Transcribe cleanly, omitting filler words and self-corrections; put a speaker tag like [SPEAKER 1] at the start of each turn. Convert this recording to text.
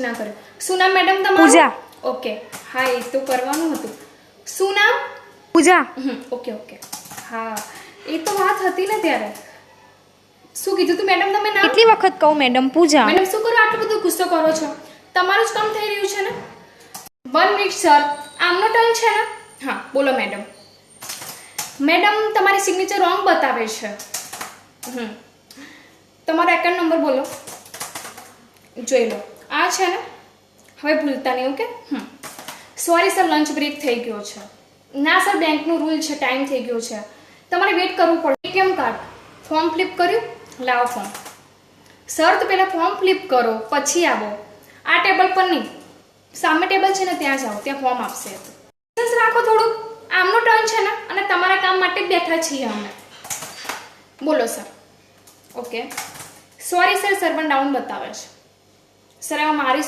[SPEAKER 1] ના કર્યો. શું નામ મેડમ તમારું?
[SPEAKER 2] પૂજા.
[SPEAKER 1] ઓકે હા, એ તો કરવાનું હતું. શું નામ?
[SPEAKER 2] પૂજા.
[SPEAKER 1] ઓકે ઓકે હા, એ તો વાત હતી ને ત્યારે. શું કીધું તું મેડમ તમે નામ?
[SPEAKER 2] કેટલી વખત કહું મેડમ? પૂજા.
[SPEAKER 1] મેડમ શું કરો આટલું બધું ગુસ્સો કરો છો? તમારું જ કામ થઈ રહ્યું છે ને. 1 મિનિટ સર, આમનો ટર્ન છે ને. હા બોલો મેડમ. મેડમ તમારી સિગ્નેચર રોંગ બતાવે છે. તમારો એકાઉન્ટ નંબર બોલો, જોઈ લો. આ છે ને, હવે ભૂલતા નહીં. Okay. Sorry sir, lunch break થઈ ગયો છે. ના સર, બેંકનો રૂલ છે, ટાઈમ થઈ ગયો છે, તમારે વેઇટ કરવું પડે. એટીએમ કાર્ડ ફોર્મ ફ્લિપ કર્યું? લાવો ફોર્મ. સર તો પહેલાં ફોર્મ ફ્લિપ કરો પછી આવો. આ ટેબલ પર નહીં, સામે ટેબલ છે ને ત્યાં જાઓ, ત્યાં ફોર્મ આપશે. પેશન્સ રાખો થોડુંક, આમનો ટર્ન છે ને અને તમારા કામ માટે જ બેઠા છીએ અમે. બોલો sir. Okay sorry sir, server down બતાવે છે. સર એમાં મારી